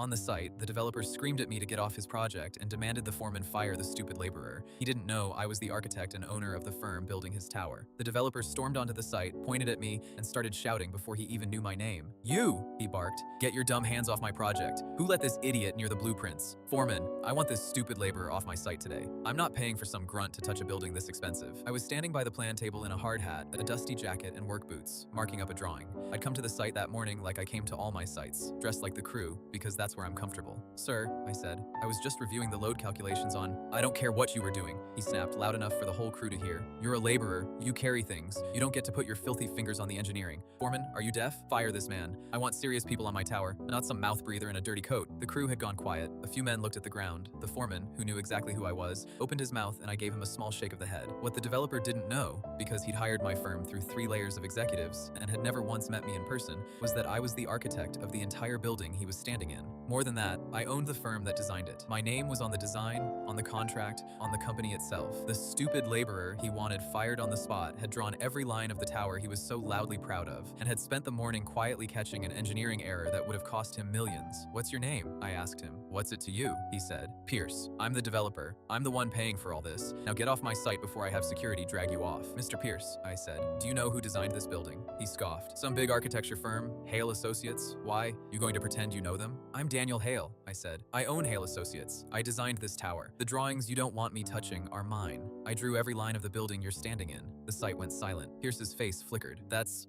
On the site, the developer screamed at me to get off his project and demanded the foreman fire the stupid laborer. He didn't know I was the architect and owner of the firm building his tower. The developer stormed onto the site, pointed at me, and started shouting before he even knew my name. "You!" he barked. "Get your dumb hands off my project. Who let this idiot near the blueprints? Foreman, I want this stupid laborer off my site today. I'm not paying for some grunt to touch a building this expensive." I was standing by the plan table in a hard hat, a dusty jacket, and work boots, marking up a drawing. I'd come to the site that morning like I came to all my sites, dressed like the crew, because that's where I'm comfortable. "Sir," I said, "I was just reviewing the load calculations on—" "I don't care what you were doing," he snapped loud enough for the whole crew to hear. "You're a laborer, you carry things. You don't get to put your filthy fingers on the engineering. Foreman, are you deaf? Fire this man. I want serious people on my tower, not some mouth breather in a dirty coat." The crew had gone quiet. A few men looked at the ground. The foreman, who knew exactly who I was, opened his mouth and I gave him a small shake of the head. What the developer didn't know, because he'd hired my firm through 3 layers of executives and had never once met me in person, was that I was the architect of the entire building he was standing in. More than that, I owned the firm that designed it. My name was on the design, on the contract, on the company itself. The stupid laborer he wanted fired on the spot had drawn every line of the tower he was so loudly proud of, and had spent the morning quietly catching an engineering error that would have cost him millions. "What's your name?" I asked him. "What's it to you?" he said. "Pierce. I'm the developer. I'm the one paying for all this. Now get off my site before I have security drag you off." "Mr. Pierce," I said, "do you know who designed this building?" He scoffed. "Some big architecture firm, Hale Associates. Why? You going to pretend you know them?" "I'm Daniel Hale," I said. "I own Hale Associates. I designed this tower. The drawings you don't want me touching are mine. I drew every line of the building you're standing in." The site went silent. Pierce's face flickered.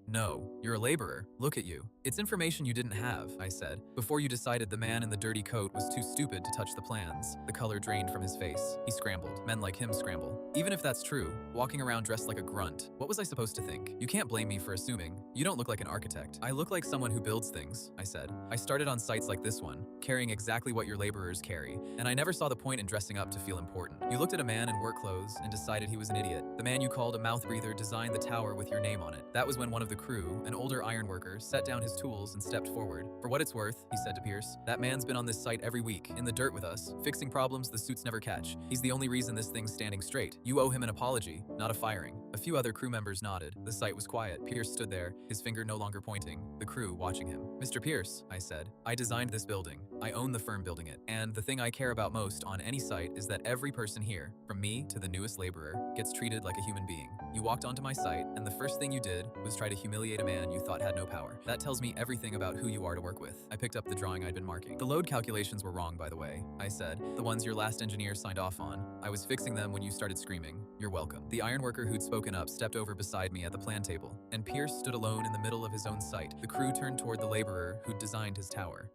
"No. You're a laborer. Look at you." "It's information you didn't have," I said, "before you decided the man in the dirty coat was too stupid to touch the plans." The color drained from his face. He scrambled. Men like him scramble. "Even if that's true, walking around dressed like a grunt, what was I supposed to think? You can't blame me for assuming. You don't look like an architect." "I look like someone who builds things," I said. "I started on sites like this one, carrying exactly what your laborers carry, and I never saw the point in dressing up to feel important. You looked at a man in work clothes and decided he was an idiot. The man you called a mouth breather designed the tower with your name on it." That was when one of the crew, an older ironworker, set down his tools and stepped forward. "For what it's worth," he said to Pierce, "that man's been on this site every week, in the dirt with us, fixing problems the suits never catch. He's the only reason this thing's standing straight. You owe him an apology, not a firing." A few other crew members nodded. The site was quiet. Pierce stood there, his finger no longer pointing, the crew watching him. "Mr. Pierce," I said, "I designed this building. I own the firm building it. And the thing I care about most on any site is that every person here, from me to the newest laborer, gets treated like a human being. You walked onto my site, and the first thing you did was try to humiliate a man you thought had no power. That tells me everything about who you are to work with." I picked up the drawing I'd been marking. "The load calculations were wrong, by the way," I said. "The ones your last engineer signed off on. I was fixing them when you started screaming. You're welcome." The ironworker who'd spoken up stepped over beside me at the plan table, and Pierce stood alone in the middle of his own site. The crew turned toward the laborer who'd designed his tower.